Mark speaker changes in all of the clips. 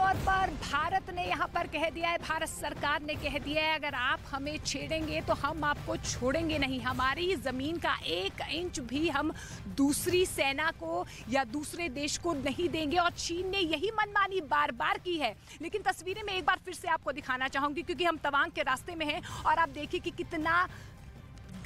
Speaker 1: तौर पर भारत ने यहाँ पर कह दिया है, भारत सरकार ने कह दिया है, अगर आप हमें छेड़ेंगे तो हम आपको छोड़ेंगे नहीं। हमारी जमीन का 1 इंच भी हम दूसरी सेना को या दूसरे देश को नहीं देंगे। और चीन ने यही मनमानी बार बार की है। लेकिन तस्वीरें मैं एक बार फिर से आपको दिखाना चाहूंगी, क्योंकि हम तवांग के रास्ते में हैं और आप देखिए कि कितना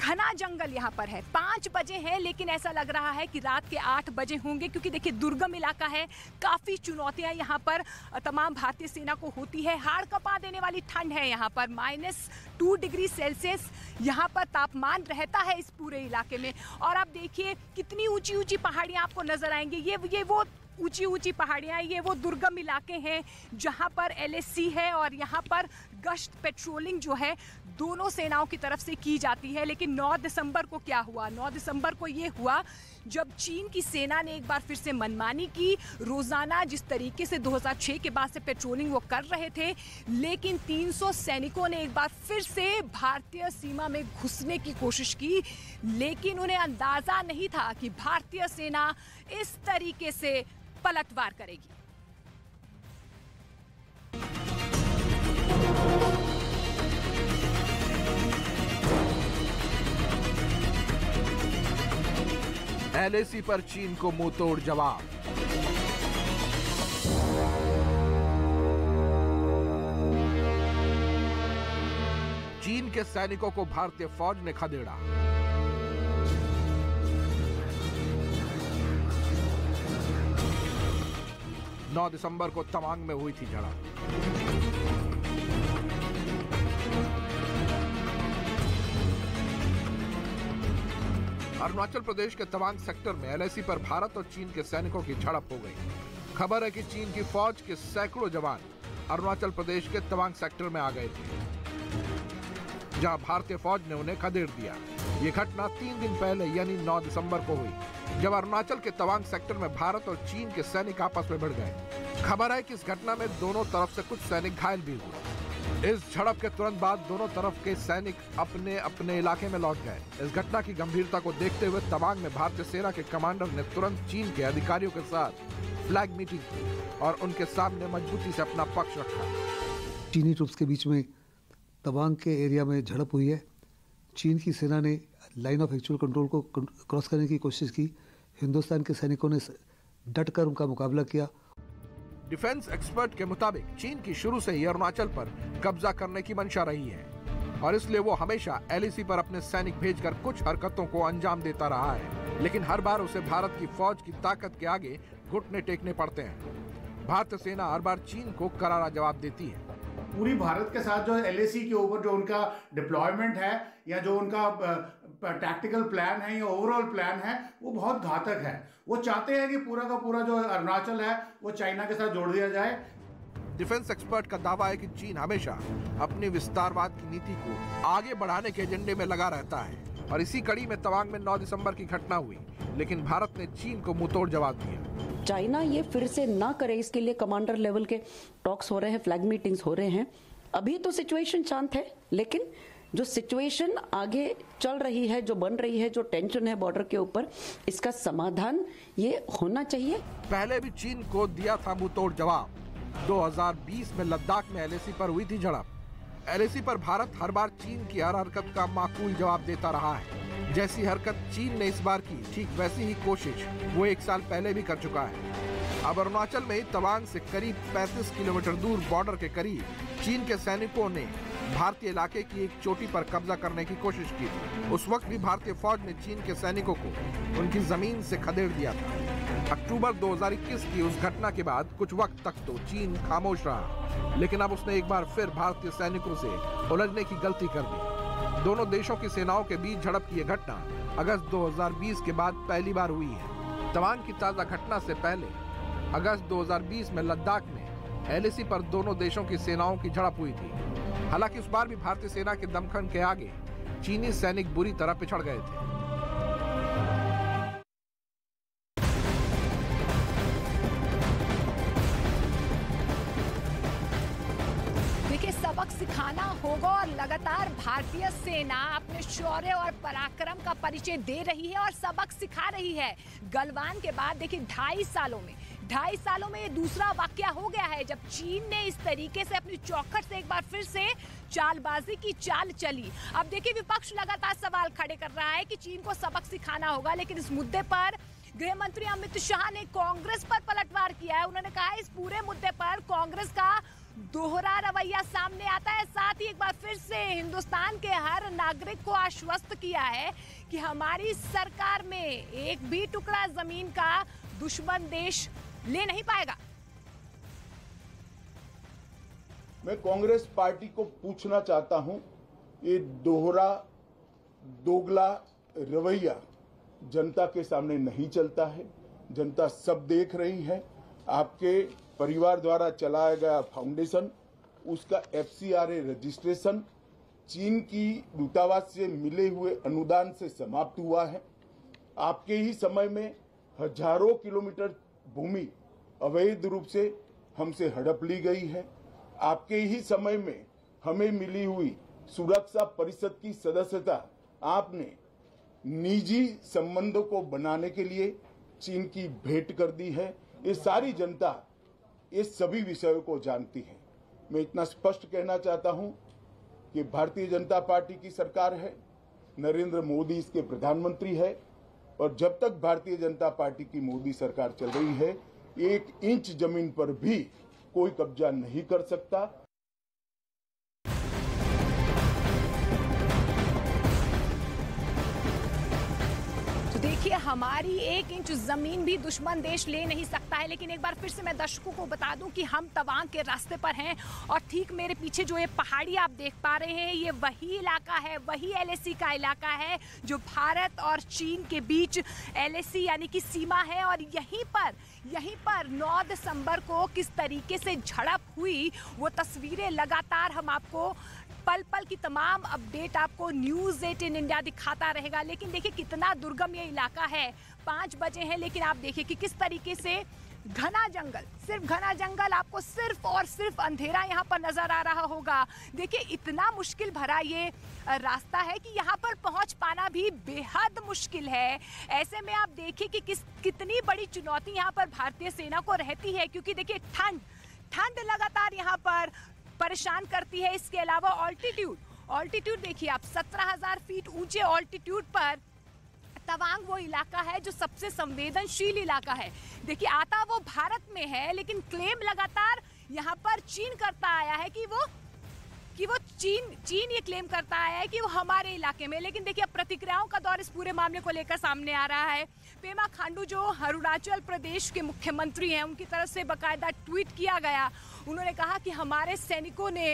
Speaker 1: घना जंगल यहाँ पर है। 5 बजे हैं, लेकिन ऐसा लग रहा है कि रात के 8 बजे होंगे, क्योंकि देखिए दुर्गम इलाका है। काफ़ी चुनौतियाँ यहाँ पर तमाम भारतीय सेना को होती है। हाड़ कपा देने वाली ठंड है यहाँ पर। -2 डिग्री सेल्सियस यहाँ पर तापमान रहता है इस पूरे इलाके में। और आप देखिए कितनी ऊंची ऊंची पहाड़ियाँ आपको नजर आएंगी। ये वो ऊंची ऊंची पहाड़ियाँ, ये वो दुर्गम इलाके हैं जहाँ पर LAC है और यहाँ पर गश्त पेट्रोलिंग जो है दोनों सेनाओं की तरफ से की जाती है। लेकिन 9 दिसंबर को क्या हुआ? 9 दिसंबर को ये हुआ जब चीन की सेना ने एक बार फिर से मनमानी की। रोजाना जिस तरीके से 2006 के बाद से पेट्रोलिंग वो कर रहे थे, लेकिन 300 सैनिकों ने एक बार फिर से भारतीय सीमा में घुसने की कोशिश की। लेकिन उन्हें अंदाजा नहीं था कि भारतीय सेना इस तरीके से पलटवार करेगी।
Speaker 2: LAC पर चीन को मुंहतोड़ जवाब। चीन के सैनिकों को भारतीय फौज ने खदेड़ा। नौ दिसंबर को तवांग में हुई थी झड़प। अरुणाचल प्रदेश के तवांग सेक्टर में LAC पर भारत और चीन के सैनिकों की झड़प हो गई। खबर है कि चीन की फौज के सैकड़ों जवान अरुणाचल प्रदेश के तवांग सेक्टर में आ गए थे, जहां भारतीय फौज ने उन्हें खदेड़ दिया। ये घटना 3 दिन पहले यानी 9 दिसंबर को हुई, जब अरुणाचल के तवांग सेक्टर में भारत और चीन के सैनिक आपस में भिड़ गए। खबर है कि इस घटना में दोनों तरफ से कुछ सैनिक घायल भी हुए। इस झड़प के तुरंत बाद दोनों तरफ के सैनिक अपने अपने इलाके में लौट गए। इस घटना की गंभीरता को देखते हुए तवांग में भारतीय सेना के कमांडर ने तुरंत चीन के अधिकारियों के साथ फ्लैग मीटिंग की और उनके सामने मजबूती से अपना पक्ष रखा।
Speaker 3: चीनी ट्रूप्स के बीच में तवांग के एरिया में झड़प हुई है। चीन की सेना ने लाइन ऑफ एक्चुअल कंट्रोल को क्रॉस करने की कोशिश की। हिंदुस्तान के सैनिकों ने डटकर उनका मुकाबला किया।
Speaker 2: डिफेंस एक्सपर्ट के मुताबिक चीन की शुरू से ही अरुणाचल पर कब्जा करने की मंशा रही है और इसलिए वो हमेशा LAC पर अपने सैनिक भेजकर कुछ हरकतों को अंजाम देता रहा है। लेकिन हर बार उसे भारत की फौज की ताकत के आगे घुटने टेकने पड़ते हैं। भारतीय सेना हर बार चीन को करारा जवाब देती है।
Speaker 4: पूरी भारत के साथ जो LAC के ऊपर जो उनका डिप्लॉयमेंट है या जो उनका टैक्टिकल प्लान है या ओवरऑल प्लान है, वो बहुत घातक है। वो चाहते हैं कि पूरा का पूरा जो अरुणाचल है वो चाइना के साथ जोड़ दिया जाए।
Speaker 2: डिफेंस एक्सपर्ट का दावा है कि चीन हमेशा अपनी विस्तारवाद की नीति को आगे बढ़ाने के एजेंडे में लगा रहता है और इसी कड़ी में तवांग में 9 दिसंबर की घटना हुई, लेकिन भारत ने चीन को मुंहतोड़ जवाब दिया।
Speaker 5: चाइना ये फिर से ना करे, इसके लिए कमांडर लेवल के टॉक्स हो रहे हैं, फ्लैग मीटिंग्स हो रहे हैं। अभी तो सिचुएशन शांत है, लेकिन जो सिचुएशन आगे चल रही है, जो बन रही है, जो टेंशन है बॉर्डर के ऊपर, इसका समाधान ये होना चाहिए।
Speaker 2: पहले भी चीन को दिया था मुंहतोड़ जवाब। 2020 में लद्दाख में LAC पर हुई थी झड़प। LAC पर भारत हर बार चीन की हर हरकत का माकूल जवाब देता रहा है। जैसी हरकत चीन ने इस बार की, ठीक वैसी ही कोशिश वो 1 साल पहले भी कर चुका है। अब अरुणाचल में ही तवांग से करीब 35 किलोमीटर दूर बॉर्डर के करीब चीन के सैनिकों ने भारतीय इलाके की एक चोटी पर कब्जा करने की कोशिश की थी। उस वक्त भी भारतीय फौज ने चीन के सैनिकों को उनकी जमीन से खदेड़ दिया था। अक्टूबर 2021 की उस घटना के बाद कुछ वक्त तक तो चीन खामोश रहा, लेकिन अब उसने एक बार फिर भारतीय सैनिकों से उलझने की गलती कर दी। दोनों देशों की सेनाओं के बीच झड़प की यह घटना अगस्त 2020 के बाद पहली बार हुई है। तवांग की ताजा घटना से पहले अगस्त 2020 में लद्दाख में LAC पर दोनों देशों की सेनाओं की झड़प हुई थी। हालांकि उस बार भी भारतीय सेना के दमखम के आगे चीनी सैनिक बुरी तरह पिछड़ गए थे।
Speaker 1: देखिए, सबक सिखाना होगा और लगातार भारतीय सेना अपने शौर्य और पराक्रम का परिचय दे रही है और सबक सिखा रही है। गलवान के बाद देखिए 2.5 सालों में 2.5 सालों में ये दूसरा वाकया हो गया है जब चीन ने इस तरीके से अपनी चौखट से एक बार फिर से चालबाजी की चाल चली। अब देखिए, विपक्ष लगातार सवाल खड़े कर रहा है कि चीन को सबक सिखाना होगा, लेकिन इस मुद्दे पर गृह मंत्री अमित शाह ने कांग्रेस पर पलटवार किया है। उन्होंने कहा इस पूरे मुद्दे पर कांग्रेस का दोहरा रवैया सामने आता है। साथ ही एक बार फिर से हिंदुस्तान के हर नागरिक को आश्वस्त किया है कि हमारी सरकार में एक भी टुकड़ा जमीन का दुश्मन देश ले नहीं पाएगा।
Speaker 6: मैं कांग्रेस पार्टी को पूछना चाहता हूं, ये दोगला रवैया जनता के सामने नहीं चलता है। जनता सब देख रही है। आपके परिवार द्वारा चलाया गया फाउंडेशन, उसका FCRA रजिस्ट्रेशन चीन की दूतावास से मिले हुए अनुदान से समाप्त हुआ है। आपके ही समय में हजारों किलोमीटर भूमि अवैध रूप से हमसे हड़प ली गई है। आपके ही समय में हमें मिली हुई सुरक्षा परिषद की सदस्यता आपने निजी संबंधों को बनाने के लिए चीन की भेंट कर दी है। ये सारी जनता इस सभी विषयों को जानती है। मैं इतना स्पष्ट कहना चाहता हूं कि भारतीय जनता पार्टी की सरकार है, नरेंद्र मोदी इसके प्रधानमंत्री है, और जब तक भारतीय जनता पार्टी की मोदी सरकार चल रही है, 1 इंच जमीन पर भी कोई कब्जा नहीं कर सकता।
Speaker 1: देखिए, हमारी 1 इंच जमीन भी दुश्मन देश ले नहीं सकता है। लेकिन एक बार फिर से मैं दर्शकों को बता दूं कि हम तवांग के रास्ते पर हैं और ठीक मेरे पीछे जो ये पहाड़ी आप देख पा रहे हैं, ये वही इलाका है, वही LAC का इलाका है जो भारत और चीन के बीच LAC यानी कि सीमा है। और यहीं पर 9 दिसंबर को किस तरीके से झड़प हुई वो तस्वीरें लगातार हम आपको पल पल की तमाम अपडेट आपको न्यूज़ 18 इंडिया दिखाता रहेगा। लेकिन देखिए कितना दुर्गम ये इलाका है। 5 बजे हैं, लेकिन आप देखिए कि किस तरीके से घना जंगल, सिर्फ घना जंगल, आपको सिर्फ और सिर्फ अंधेरा यहाँ पर नजर आ रहा होगा। देखिए इतना मुश्किल भरा ये रास्ता है कि यहाँ पर पहुँच पाना भी बेहद मुश्किल है। ऐसे में आप देखिए कि कितनी बड़ी चुनौती यहाँ पर भारतीय सेना को रहती है, क्योंकि देखिए ठंड लगातार यहाँ पर परेशान करती है। इसके अलावा ऑल्टीट्यूड देखिए आप, 17,000 फीट ऊंचे ऑल्टीट्यूड पर तवांग वो इलाका है जो सबसे संवेदनशील इलाका है। देखिए आता वो भारत में है, लेकिन क्लेम लगातार यहाँ पर चीन करता आया है कि वो चीन ये क्लेम करता आया है कि वो हमारे इलाके में। लेकिन देखिए अब प्रतिक्रियाओं का दौर इस पूरे मामले को लेकर सामने आ रहा है। पेमा खांडू जो अरुणाचल प्रदेश के मुख्यमंत्री हैं, उनकी तरफ से बाकायदा ट्वीट किया गया। उन्होंने कहा कि हमारे सैनिकों ने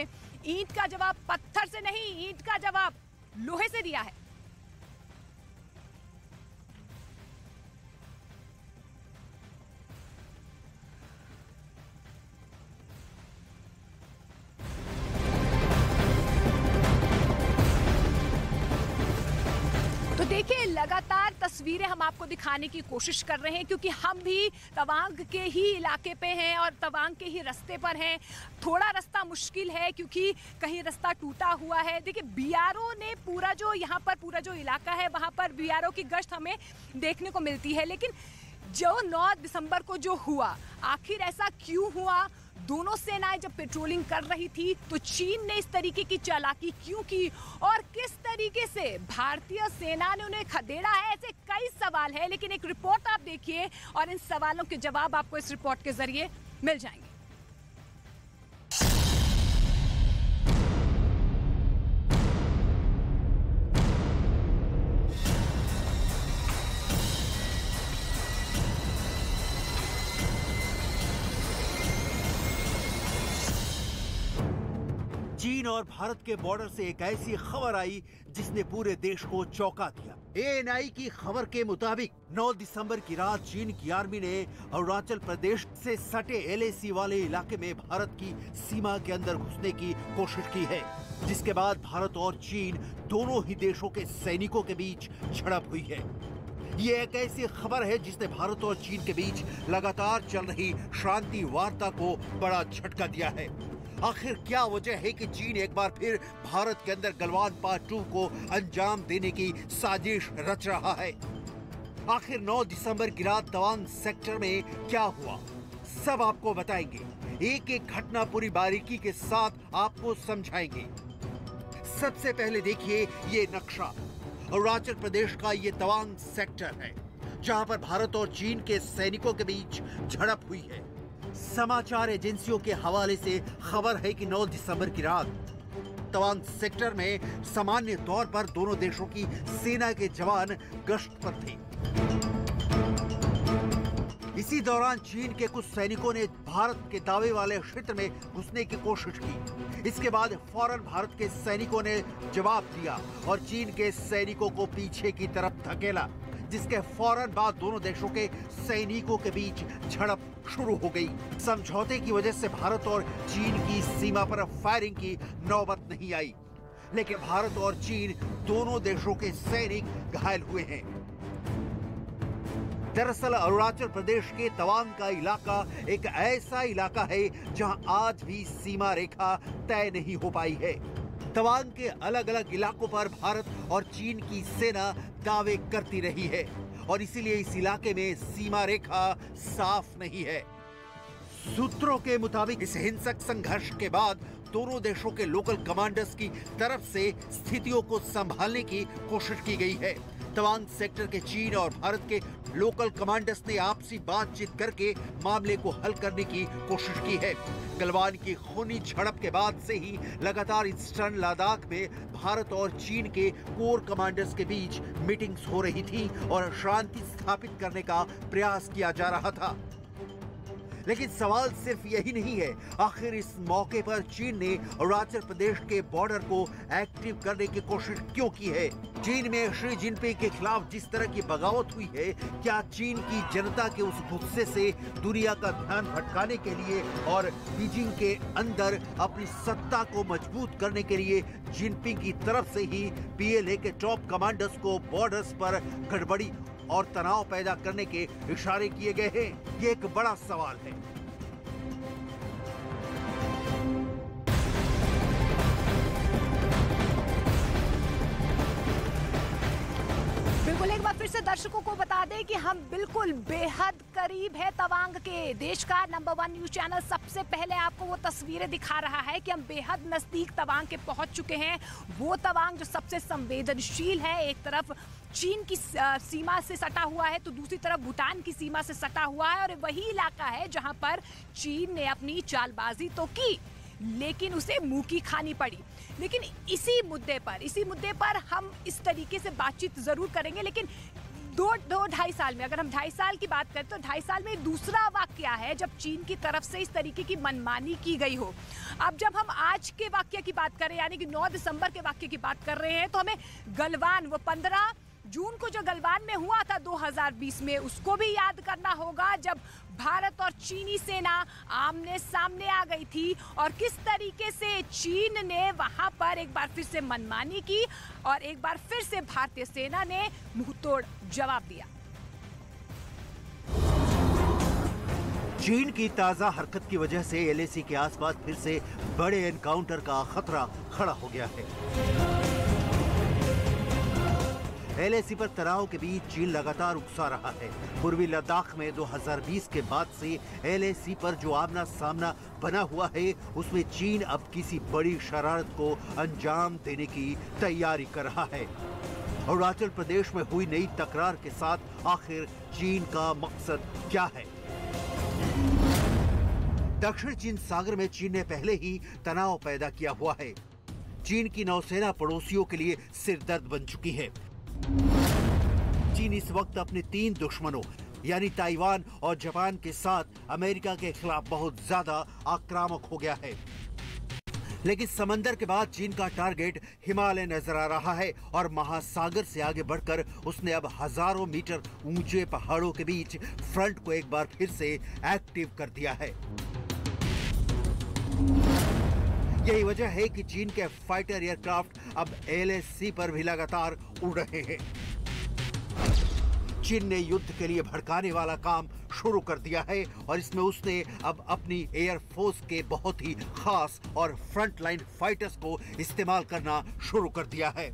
Speaker 1: ईंट का जवाब पत्थर से नहीं, ईंट का जवाब लोहे से दिया है। देखिए लगातार तस्वीरें हम आपको दिखाने की कोशिश कर रहे हैं, क्योंकि हम भी तवांग के ही इलाके पे हैं और तवांग के ही रास्ते पर हैं। थोड़ा रास्ता मुश्किल है क्योंकि कहीं रास्ता टूटा हुआ है। देखिए BRO ने पूरा जो इलाका है वहाँ पर BRO की गश्त हमें देखने को मिलती है। लेकिन जो 9 दिसंबर को जो हुआ, आखिर ऐसा क्यों हुआ? दोनों सेनाएं जब पेट्रोलिंग कर रही थी तो चीन ने इस तरीके की चालाकी क्यों की और किस तरीके से भारतीय सेना ने उन्हें खदेड़ा है? ऐसे कई सवाल है, लेकिन एक रिपोर्ट आप देखिए और इन सवालों के जवाब आपको इस रिपोर्ट के जरिए मिल जाएंगे।
Speaker 7: चीन और भारत के बॉर्डर से एक ऐसी खबर आई जिसने पूरे देश को चौंका दिया। ANI की खबर के मुताबिक 9 दिसंबर की रात चीन की आर्मी ने अरुणाचल प्रदेश से सटे LAC वाले इलाके में भारत की सीमा के अंदर घुसने की कोशिश की है, जिसके बाद भारत और चीन दोनों ही देशों के सैनिकों के बीच झड़प हुई है। ये एक ऐसी खबर है जिसने भारत और चीन के बीच लगातार चल रही शांति वार्ता को बड़ा झटका दिया है। आखिर क्या वजह है कि चीन एक बार फिर भारत के अंदर गलवान पार्ट 2 को अंजाम देने की साजिश रच रहा है? आखिर 9 दिसंबर की रात तवांग सेक्टर में क्या हुआ, सब आपको बताएंगे। एक एक घटना पूरी बारीकी के साथ आपको समझाएंगे। सबसे पहले देखिए ये नक्शा। अरुणाचल प्रदेश का ये तवांग सेक्टर है, जहां पर भारत और चीन के सैनिकों के बीच झड़प हुई है। समाचार एजेंसियों के हवाले से खबर है कि 9 दिसंबर की रात तवांग सेक्टर में सामान्य तौर पर दोनों देशों की सेना के जवान गश्त पर थे। इसी दौरान चीन के कुछ सैनिकों ने भारत के दावे वाले क्षेत्र में घुसने की कोशिश की। इसके बाद फौरन भारत के सैनिकों ने जवाब दिया और चीन के सैनिकों को पीछे की तरफ धकेला, जिसके फौरन बाद दोनों देशों के सैनिकों के बीच झड़प शुरू हो गई। समझौते की वजह से भारत और चीन की सीमा पर फायरिंग की नौबत नहीं आई, लेकिन भारत और चीन दोनों देशों के सैनिक घायल हुए हैं। दरअसल अरुणाचल प्रदेश के तवांग का इलाका एक ऐसा इलाका है जहां आज भी सीमा रेखा तय नहीं हो पाई है। तवांग के अलग अलग इलाकों पर भारत और चीन की सेना दावे करती रही है और इसीलिए इस इलाके में सीमा रेखा साफ नहीं है। सूत्रों के मुताबिक इस हिंसक संघर्ष के बाद दोनों देशों के लोकल कमांडर्स की तरफ से स्थितियों को संभालने की कोशिश की गई है। तवांग सेक्टर के चीन और भारत के लोकल कमांडर्स ने आपसी बातचीत करके मामले को हल करने की कोशिश की है। गलवान की खूनी झड़प के बाद से ही लगातार ईस्टर्न लद्दाख में भारत और चीन के कोर कमांडर्स के बीच मीटिंग्स हो रही थी और शांति स्थापित करने का प्रयास किया जा रहा था। लेकिन सवाल सिर्फ यही नहीं है, आखिर इस मौके पर चीन ने अरुणाचल प्रदेश के बॉर्डर को एक्टिव करने की कोशिश क्यों की है? चीन में शी जिनपिंग के खिलाफ जिस तरह की बगावत हुई है, क्या चीन की जनता के उस गुस्से से दुनिया का ध्यान भटकाने के लिए और बीजिंग के अंदर अपनी सत्ता को मजबूत करने के लिए जिनपिंग की तरफ से ही पीएलए के टॉप कमांडर्स को बॉर्डर्स पर गड़बड़ी और तनाव पैदा करने के इशारे किए गए हैं? ये एक बड़ा सवाल है।
Speaker 1: बिल्कुल, एक बार फिर से दर्शकों को बता दें कि हम बिल्कुल बेहद करीब है तवांग के। देश का नंबर 1 न्यूज चैनल सबसे पहले आपको वो तस्वीरें दिखा रहा है कि हम बेहद नजदीक तवांग के पहुंच चुके हैं। वो तवांग जो सबसे संवेदनशील है, एक तरफ चीन की सीमा से सटा हुआ है तो दूसरी तरफ भूटान की सीमा से सटा हुआ है, और वही इलाका है जहां पर चीन ने अपनी चालबाजी तो की लेकिन उसे मुंह की खानी पड़ी। लेकिन इसी मुद्दे पर हम इस तरीके से बातचीत जरूर करेंगे, लेकिन दो ढाई साल में, अगर हम 2.5 साल की बात करें तो 2.5 साल में दूसरा वाकया है जब चीन की तरफ से इस तरीके की मनमानी की गई हो। अब जब हम आज के वाकये की बात करें, यानी कि 9 दिसंबर के वाकये की बात कर रहे हैं, तो हमें गलवान, वो 15 जून को जो गलवान में हुआ था 2020 में, उसको भी याद करना होगा, जब भारत और चीनी सेना आमने सामने आ गई थी और किस तरीके से चीन ने वहां पर एक बार फिर से मनमानी की और एक बार फिर से भारतीय सेना ने मुंहतोड़ जवाब दिया।
Speaker 7: चीन की ताजा हरकत की वजह से एलएसी के आसपास फिर से बड़े एनकाउंटर का खतरा खड़ा हो गया है। एलएसी पर तनाव के बीच चीन लगातार उकसा रहा है। पूर्वी लद्दाख में 2020 के बाद से एलएसी पर जो आमना सामना बना हुआ है, उसमें चीन अब किसी बड़ी शरारत को अंजाम देने की तैयारी कर रहा है। अरुणाचल प्रदेश में हुई नई तकरार के साथ आखिर चीन का मकसद क्या है? दक्षिण चीन सागर में चीन ने पहले ही तनाव पैदा किया हुआ है। चीन की नौसेना पड़ोसियों के लिए सिरदर्द बन चुकी है। चीन इस वक्त अपने 3 दुश्मनों यानी ताइवान और जापान के साथ अमेरिका के खिलाफ बहुत ज्यादा आक्रामक हो गया है। लेकिन समंदर के बाद चीन का टारगेट हिमालय नजर आ रहा है और महासागर से आगे बढ़कर उसने अब हजारों मीटर ऊंचे पहाड़ों के बीच फ्रंट को एक बार फिर से एक्टिव कर दिया है। यही वजह है कि चीन के फाइटर एयरक्राफ्ट अब एलएसी पर भी लगातार उड़ रहे हैं। चीन ने युद्ध के लिए भड़काने वाला काम शुरू कर दिया है और इसमें उसने अब अपनी एयरफोर्स के बहुत ही खास और फ्रंट लाइन फाइटर्स को इस्तेमाल करना शुरू कर दिया है।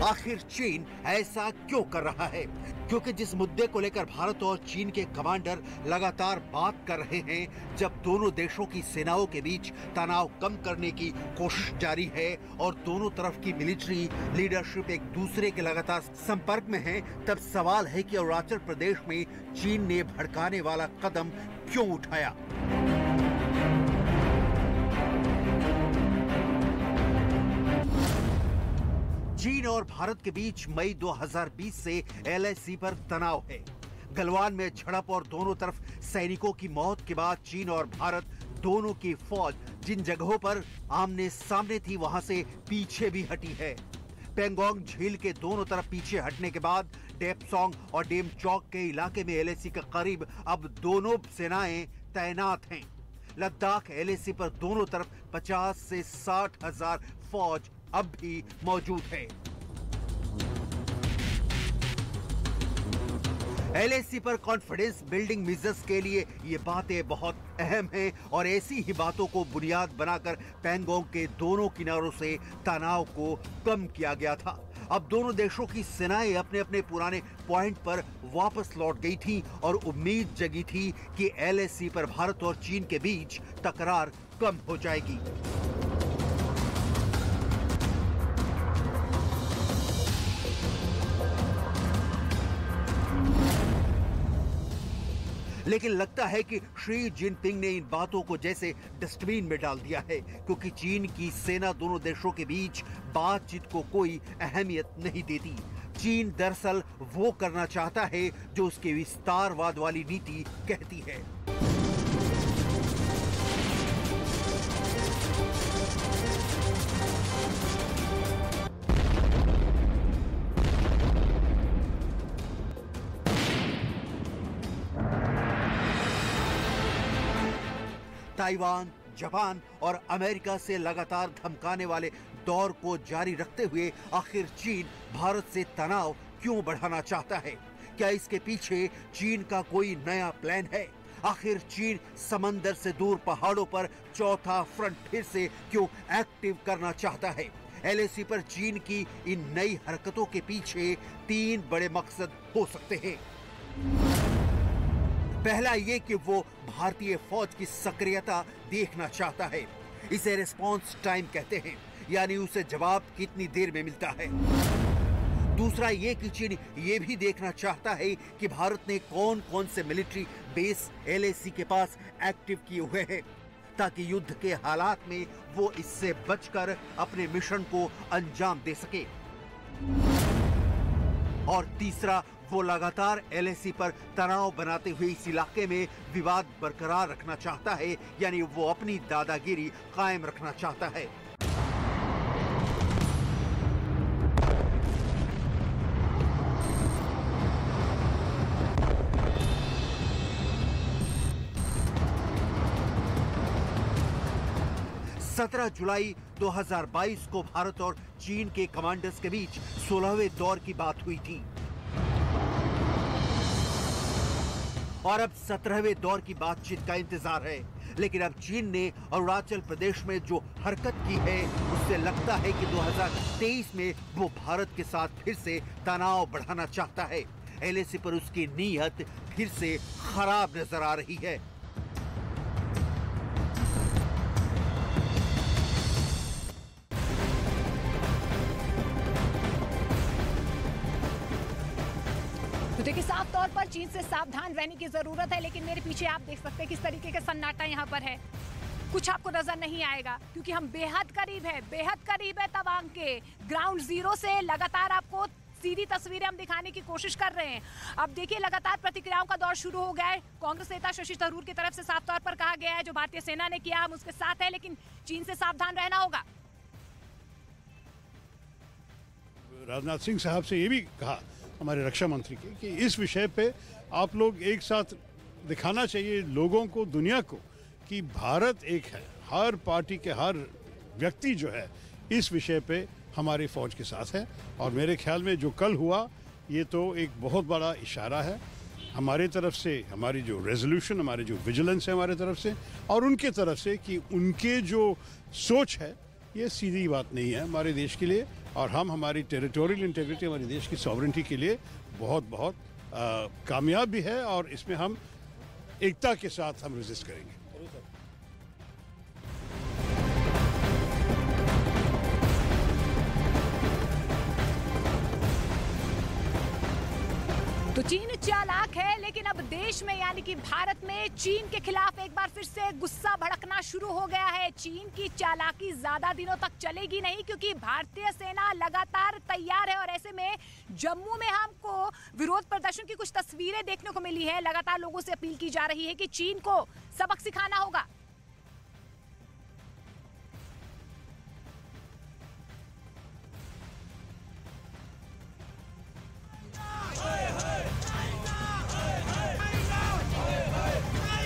Speaker 7: आखिर चीन ऐसा क्यों कर रहा है? क्योंकि जिस मुद्दे को लेकर भारत और चीन के कमांडर लगातार बात कर रहे हैं, जब दोनों देशों की सेनाओं के बीच तनाव कम करने की कोशिश जारी है और दोनों तरफ की मिलिट्री लीडरशिप एक दूसरे के लगातार संपर्क में है, तब सवाल है कि अरुणाचल प्रदेश में चीन ने भड़काने वाला कदम क्यों उठाया? चीन और भारत के बीच मई 2020 से LAC पर तनाव है। गलवान में झड़प और दोनों तरफ सैनिकों की मौत के बाद चीन और भारत दोनों की फौज जिन जगहों पर आमने सामने थी, वहां से पीछे भी हटी है। पेंगोंग झील के दोनों तरफ पीछे हटने के बाद डेपसोंग और डेमचौक के इलाके में LAC के करीब अब दोनों सेनाएं तैनात हैं। लद्दाख LAC पर दोनों तरफ 50 से 60 हजार फौज अब भी मौजूद है। LAC पर कॉन्फिडेंस बिल्डिंग मेजर्स के लिए ये बातें बहुत अहम हैं और ऐसी ही बातों को बुनियाद बनाकर पेंगोंग के दोनों किनारों से तनाव को कम किया गया था। अब दोनों देशों की सेनाएं अपने अपने पुराने पॉइंट पर वापस लौट गई थी और उम्मीद जगी थी कि LAC पर भारत और चीन के बीच तकरार कम हो जाएगी। लेकिन लगता है कि शी जिनपिंग ने इन बातों को जैसे डस्टबिन में डाल दिया है, क्योंकि चीन की सेना दोनों देशों के बीच बातचीत को कोई अहमियत नहीं देती। चीन दरअसल वो करना चाहता है जो उसके विस्तारवाद वाली नीति कहती है। ताइवान, जापान और अमेरिका से लगातार धमकाने वाले दौर को जारी रखते हुए आखिर चीन भारत से तनाव क्यों बढ़ाना चाहता है? क्या इसके पीछे चीन का कोई नया प्लान है? आखिर चीन समंदर से दूर पहाड़ों पर चौथा फ्रंट फिर से क्यों एक्टिव करना चाहता है? LAC पर चीन की इन नई हरकतों के पीछे 3 बड़े मकसद हो सकते हैं। पहला ये कि वो भारतीय फौज की सक्रियता देखना चाहता है। इसे रिस्पॉन्स टाइम कहते हैं, यानी उसे जवाब कितनी देर में मिलता है। दूसरा ये कि चीन ये भी देखना चाहता है कि भारत ने कौन कौन से मिलिट्री बेस LAC के पास एक्टिव किए हुए हैं, ताकि युद्ध के हालात में वो इससे बचकर अपने मिशन को अंजाम दे सके। और तीसरा, वो लगातार LAC पर तनाव बनाते हुए इस इलाके में विवाद बरकरार रखना चाहता है, यानी वो अपनी दादागिरी कायम रखना चाहता है। सत्रह जुलाई 2022 को भारत और चीन के कमांडर्स के बीच 16वें दौर की बात हुई थी और अब 17वें दौर की बातचीत का इंतजार है। लेकिन अब चीन ने अरुणाचल प्रदेश में जो हरकत की है, उससे लगता है कि 2023 में वो भारत के साथ फिर से तनाव बढ़ाना चाहता है। LAC पर उसकी नीयत फिर से खराब नजर आ रही है।
Speaker 1: तो देखिए, साफ तौर पर चीन से सावधान रहने की जरूरत है, लेकिन मेरे पीछे आप देख सकते हैं किस तरीके का सन्नाटा यहाँ पर है। कुछ आपको नजर नहीं आएगा क्योंकि हम बेहद करीब है तवांग के ग्राउंड जीरो से। लगातार आपको सीधी तस्वीरें हम दिखाने की कोशिश कर रहे हैं। अब देखिए, लगातार प्रतिक्रियाओं का दौर शुरू हो गया है। कांग्रेस नेता शशि थरूर की तरफ से साफ तौर पर कहा गया है, जो भारतीय सेना ने किया हम उसके साथ है, लेकिन चीन से सावधान रहना होगा।
Speaker 8: राजनाथ सिंह साहब से ये भी कहा हमारे रक्षा मंत्री के कि इस विषय पे आप लोग एक साथ दिखाना चाहिए लोगों को, दुनिया को, कि भारत एक है। हर पार्टी के हर व्यक्ति जो है इस विषय पे हमारी फौज के साथ है। और मेरे ख्याल में जो कल हुआ ये तो एक बहुत बड़ा इशारा है हमारे तरफ से, हमारी जो रेजोल्यूशन, हमारे जो विजिलेंस है हमारे तरफ से और उनके तरफ से, कि उनके जो सोच है ये सीधी बात नहीं है हमारे देश के लिए। और हम हमारी टेरिटोरियल इंटीग्रिटी, हमारे देश की सॉवरेंटी के लिए बहुत बहुत कामयाब भी है और इसमें हम एकता के साथ हम रेजिस्ट करेंगे।
Speaker 1: तो चीन चालाक है, लेकिन अब देश में यानी कि भारत में चीन के खिलाफ एक बार फिर से गुस्सा भड़कना शुरू हो गया है। चीन की चालाकी ज्यादा दिनों तक चलेगी नहीं, क्योंकि भारतीय सेना लगातार तैयार है। और ऐसे में जम्मू में हमको विरोध प्रदर्शन की कुछ तस्वीरें देखने को मिली है। लगातार लोगों से अपील की जा रही है कि चीन को सबक सिखाना होगा।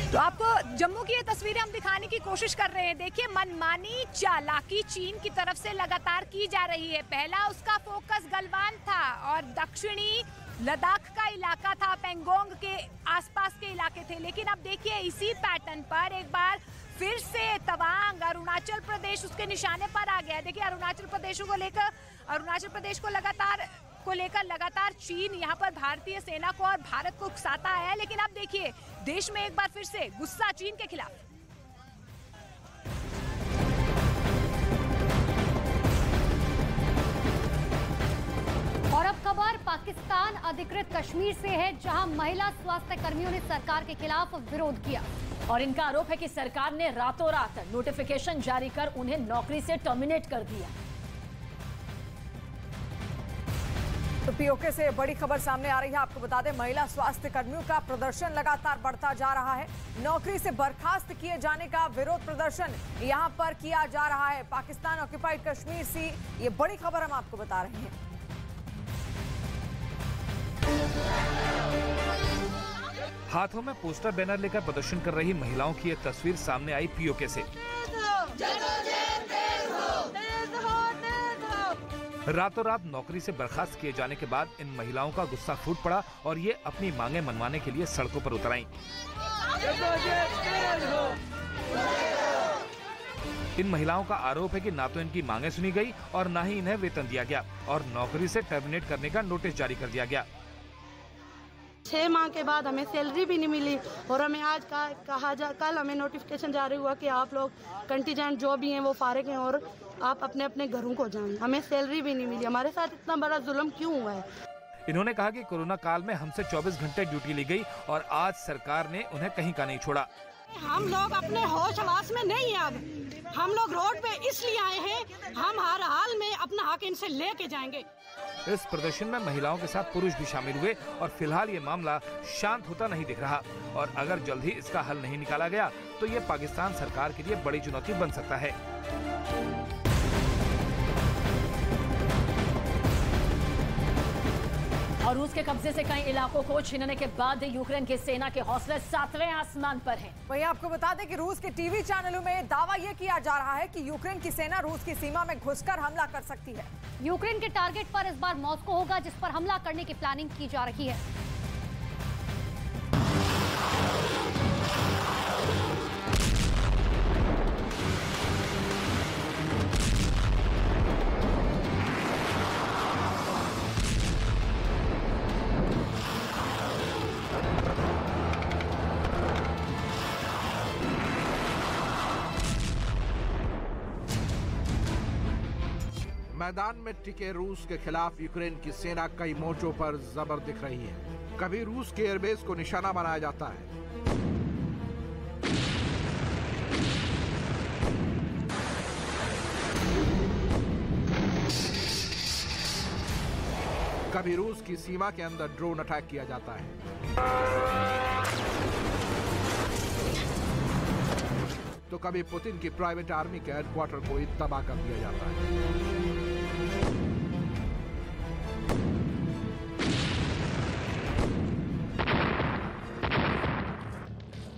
Speaker 1: तो आपको जम्मू की ये तस्वीरें हम दिखाने की कोशिश कर रहे हैं। देखिए, मनमानी चालाकी चीन की तरफ से लगातार की जा रही है। पहला उसका फोकस गलवान था और दक्षिणी लद्दाख का इलाका था, पेंगोंग के आसपास के इलाके थे। लेकिन अब देखिए, इसी पैटर्न पर एक बार फिर से तवांग, अरुणाचल प्रदेश उसके निशाने पर आ गया है। देखिए, अरुणाचल प्रदेश को लेकर लगातार चीन यहाँ पर भारतीय सेना को और भारत को उकसाता है। लेकिन अब देखिए, देश में एक बार फिर से गुस्सा चीन के खिलाफ।
Speaker 9: और अब खबर पाकिस्तान अधिकृत कश्मीर से है, जहां महिला स्वास्थ्य कर्मियों ने सरकार के खिलाफ विरोध किया
Speaker 10: और इनका आरोप है कि सरकार ने रातों रात नोटिफिकेशन जारी कर उन्हें नौकरी से टर्मिनेट कर दिया।
Speaker 11: तो पीओके से बड़ी खबर सामने आ रही है। आपको बता दें, महिला स्वास्थ्य कर्मियों का प्रदर्शन लगातार बढ़ता जा रहा है। नौकरी से बर्खास्त किए जाने का विरोध प्रदर्शन यहां पर किया जा रहा है। पाकिस्तान ऑक्युपाइड कश्मीर से ये बड़ी खबर हम आपको बता रहे हैं।
Speaker 12: हाथों में पोस्टर बैनर लेकर प्रदर्शन कर रही महिलाओं की ये तस्वीर सामने आई पीओके से। रातों रात नौकरी से बर्खास्त किए जाने के बाद इन महिलाओं का गुस्सा फूट पड़ा और ये अपनी मांगे मनवाने के लिए सड़कों पर उतर आईं। इन महिलाओं का आरोप है कि ना तो इनकी मांगे सुनी गई और ना ही इन्हें वेतन दिया गया और नौकरी से टर्मिनेट करने का नोटिस जारी कर दिया गया।
Speaker 13: 6 माह के बाद हमें सैलरी भी नहीं मिली और हमें आज कल हमें नोटिफिकेशन जारी हुआ कि आप लोग कंटीजेंट जो भी हैं वो फारिग हैं और आप अपने अपने घरों को जाएं। हमें सैलरी भी नहीं मिली। हमारे साथ इतना बड़ा जुल्म क्यों हुआ है?
Speaker 12: इन्होंने कहा कि कोरोना काल में हमसे 24 घंटे ड्यूटी ली गई और आज सरकार ने उन्हें कहीं का नहीं छोड़ा।
Speaker 13: हम लोग अपने होश हवास में नहीं है। अब हम लोग रोड पे इसलिए आए हैं, हम हर हाल में अपना हक इनसे लेके जाएंगे।
Speaker 12: इस प्रदर्शन में महिलाओं के साथ पुरुष भी शामिल हुए और फिलहाल ये मामला शांत होता नहीं दिख रहा और अगर जल्द ही इसका हल नहीं निकाला गया तो ये पाकिस्तान सरकार के लिए बड़ी चुनौती बन सकता है।
Speaker 10: और रूस के कब्जे से कई इलाकों को छीनने के बाद यूक्रेन की सेना के हौसले 7वें आसमान पर हैं।
Speaker 11: वहीं आपको बता दें कि रूस के टीवी चैनलों में दावा यह किया जा रहा है कि यूक्रेन की सेना रूस की सीमा में घुसकर हमला कर सकती है।
Speaker 9: यूक्रेन के टारगेट पर इस बार मॉस्को होगा, जिस पर हमला करने की प्लानिंग की जा रही है।
Speaker 2: मैदान में टिके रूस के खिलाफ यूक्रेन की सेना कई मोर्चों पर जबर दिख रही है। कभी रूस के एयरबेस को निशाना बनाया जाता है, कभी रूस की सीमा के अंदर ड्रोन अटैक किया जाता है, तो कभी पुतिन की प्राइवेट आर्मी के हेडक्वार्टर को ही तबाह कर दिया जाता है।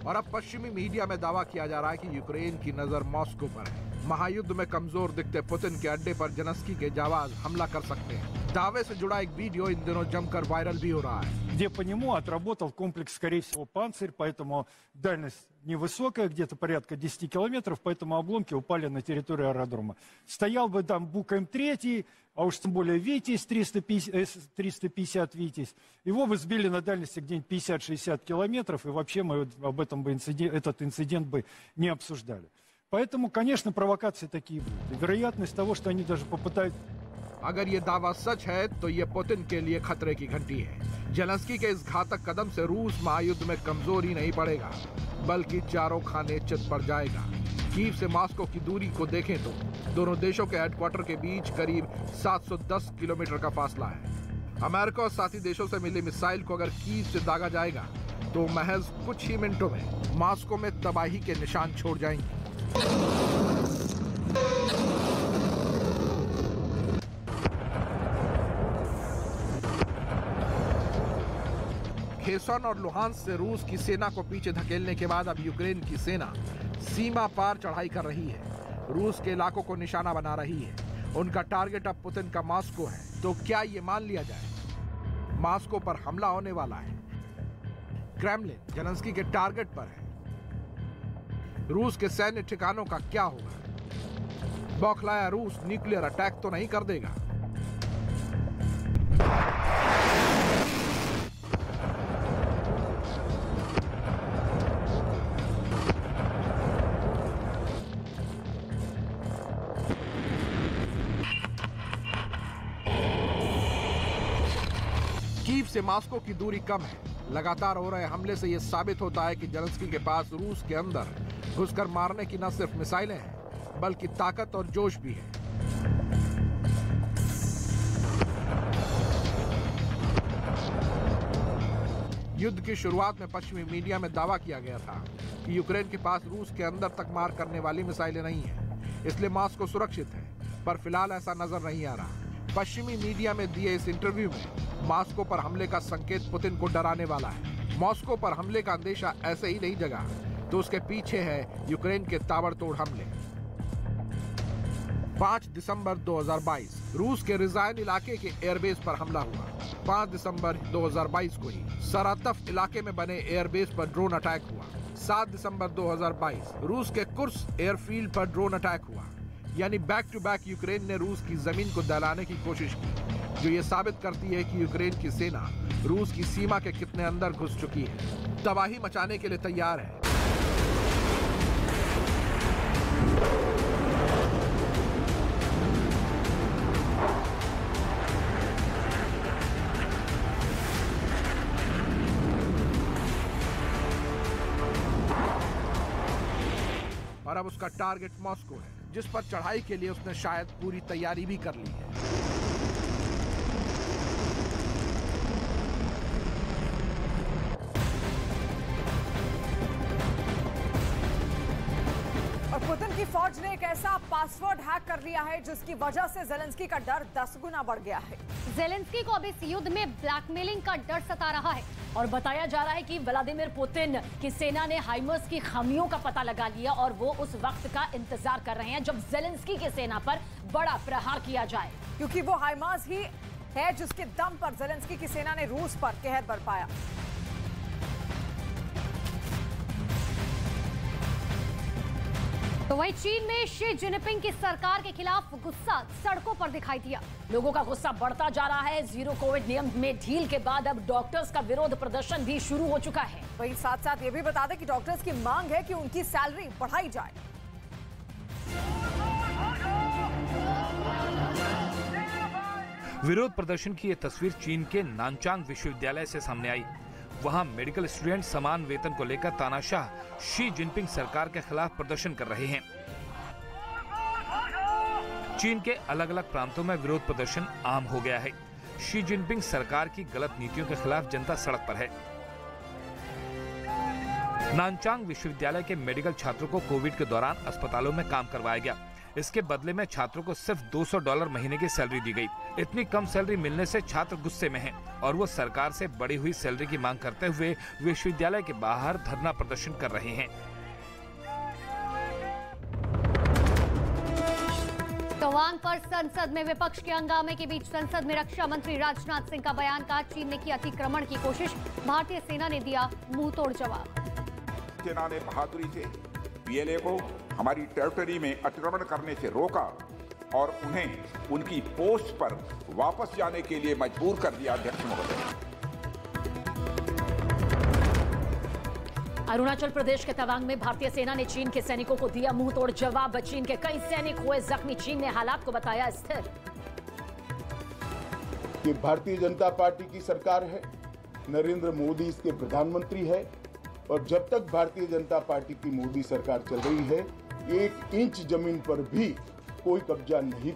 Speaker 2: और अब पश्चिमी मीडिया में दावा किया जा रहा है कि यूक्रेन की नजर मॉस्को पर है। महायुद्ध में कमजोर दिखते पुतिन के अड्डे पर जेलेंस्की के जाबाज हमला कर सकते हैं। दावे से जुड़ा एक वीडियो इन दिनों जमकर वायरल भी हो रहा है।
Speaker 14: Где по нему отработал комплекс, скорее всего, «Панцирь», поэтому дальность невысокая, где-то порядка 10 километров, поэтому обломки упали на территорию аэродрома. Стоял бы там Бук М3, а уж тем более Витязь, 350 Витязь, его бы сбили на дальности где-нибудь 50-60 километров, и вообще мы об этом бы этот инцидент бы не обсуждали. Поэтому, конечно, провокации такие будут. И вероятность того, что они даже попытаются...
Speaker 2: अगर ये दावा सच है तो ये पुतिन के लिए खतरे की घंटी है। जेलेंस्की के इस घातक कदम से रूस महायुद्ध में कमजोर ही नहीं पड़ेगा, बल्कि चारों खाने चित पड़ जाएगा। कीव से मॉस्को की दूरी को देखें तो दोनों देशों के हेडक्वार्टर के बीच करीब 710 किलोमीटर का फासला है। अमेरिका और साथी देशों से मिली मिसाइल को अगर कीव से दागा जाएगा तो महज कुछ ही मिनटों में मॉस्को में तबाही के निशान छोड़ जाएंगे। खेसन और लुहांस से रूस की सेना को पीछे धकेलने के बाद अब यूक्रेन की सेना सीमा पार चढ़ाई कर रही है, रूस के इलाकों को निशाना बना रही है। उनका टारगेट अब पुतिन का मॉस्को है। तो क्या ये मान लिया जाए मॉस्को पर हमला होने वाला है? क्रेमलिन जेलेंस्की के टारगेट पर है। रूस के सैन्य ठिकानों का क्या होगा? बौखलाया रूस न्यूक्लियर अटैक तो नहीं कर देगा? कीव से मॉस्को की दूरी कम है। लगातार हो रहे हमले से यह साबित होता है कि जेलेंस्की के पास रूस के अंदर घुसकर मारने की न सिर्फ मिसाइलें हैं, बल्कि ताकत और जोश भी है। युद्ध की शुरुआत में पश्चिमी मीडिया में दावा किया गया था कि यूक्रेन के पास रूस के अंदर तक मार करने वाली मिसाइलें नहीं हैं, इसलिए मॉस्को सुरक्षित है। पर फिलहाल ऐसा नजर नहीं आ रहा। पश्चिमी मीडिया में दिए इस इंटरव्यू में मॉस्को पर हमले का संकेत पुतिन को डराने वाला है। मॉस्को पर हमले का अंदेशा ऐसे ही नहीं जगा तो उसके पीछे है यूक्रेन के ताबड़तोड़ हमले। 5 दिसंबर 2022 रूस के रिजाइन इलाके के एयरबेस पर हमला हुआ। 5 दिसंबर 2022 को ही सरातफ इलाके में बने एयरबेस पर ड्रोन अटैक हुआ। 7 दिसंबर 2022 रूस के कुर्स एयरफील्ड पर ड्रोन अटैक हुआ। यानी बैक टू बैक यूक्रेन ने रूस की जमीन को दहलाने की कोशिश की, जो ये साबित करती है कि यूक्रेन की सेना रूस की सीमा के कितने अंदर घुस चुकी है, तबाही मचाने के लिए तैयार है। और अब उसका टारगेट मॉस्को है, जिस पर चढ़ाई के लिए उसने शायद पूरी तैयारी भी कर ली है।
Speaker 11: और पुतिन की फौज ने एक ऐसा पासवर्ड हैक कर लिया है जिसकी वजह से जेलेंस्की का डर 10 गुना बढ़ गया है।
Speaker 9: जेलेंस्की को अब इस युद्ध में ब्लैकमेलिंग का डर सता रहा है
Speaker 10: और बताया जा रहा है कि व्लादिमीर पुतिन की सेना ने हाइमर्स की खामियों का पता लगा लिया और वो उस वक्त का इंतजार कर रहे हैं जब जेलेंस्की की सेना पर बड़ा प्रहार किया जाए,
Speaker 11: क्योंकि वो हाइमार्स ही है जिसके दम पर जेलेंस्की की सेना ने रूस पर कहर बरपाया।
Speaker 9: तो वहीं चीन में शी जिनपिंग की सरकार के खिलाफ गुस्सा सड़कों पर दिखाई दिया।
Speaker 10: लोगों का गुस्सा बढ़ता जा रहा है। जीरो कोविड नियम में ढील के बाद अब डॉक्टर्स का विरोध प्रदर्शन भी शुरू हो चुका है।
Speaker 11: वहीं साथ साथ ये भी बता दें कि डॉक्टर्स की मांग है कि उनकी सैलरी बढ़ाई जाए।
Speaker 12: विरोध प्रदर्शन की ये तस्वीर चीन के नानचांग विश्वविद्यालय से सामने आई। वहां मेडिकल स्टूडेंट समान वेतन को लेकर तानाशाह शी जिनपिंग सरकार के खिलाफ प्रदर्शन कर रहे हैं। चीन के अलग अलग प्रांतों में विरोध प्रदर्शन आम हो गया है। शी जिनपिंग सरकार की गलत नीतियों के खिलाफ जनता सड़क पर है। नानचांग विश्वविद्यालय के मेडिकल छात्रों को कोविड के दौरान अस्पतालों में काम करवाया गया। इसके बदले में छात्रों को सिर्फ $200 महीने की सैलरी दी गई। इतनी कम सैलरी मिलने से छात्र गुस्से में हैं और वो सरकार से बढ़ी हुई सैलरी की मांग करते हुए विश्वविद्यालय के बाहर धरना प्रदर्शन कर रहे हैं।
Speaker 9: तवांग पर संसद में विपक्ष के हंगामे के बीच संसद में रक्षा मंत्री राजनाथ सिंह का बयान कहा चीन ने की अतिक्रमण की कोशिश, भारतीय सेना ने दिया मुंहतोड़ जवाब।
Speaker 15: सेना ने बहादुरी से पीएलए को हमारी टेरिटरी में अतिक्रमण करने से रोका और उन्हें उनकी पोस्ट पर वापस जाने के लिए मजबूर कर दिया। अध्यक्ष महोदय,
Speaker 10: अरुणाचल प्रदेश के तवांग में भारतीय सेना ने चीन के सैनिकों को दिया मुंहतोड़ जवाब। चीन के कई सैनिक हुए जख्मी, चीन ने हालात को बताया स्थिर।
Speaker 6: ये भारतीय जनता पार्टी की सरकार है, नरेंद्र मोदी इसके प्रधानमंत्री है और जब तक भारतीय जनता पार्टी की मोदी सरकार चल रही है 1 इंच जमीन पर भी कोई कब्जा नहीं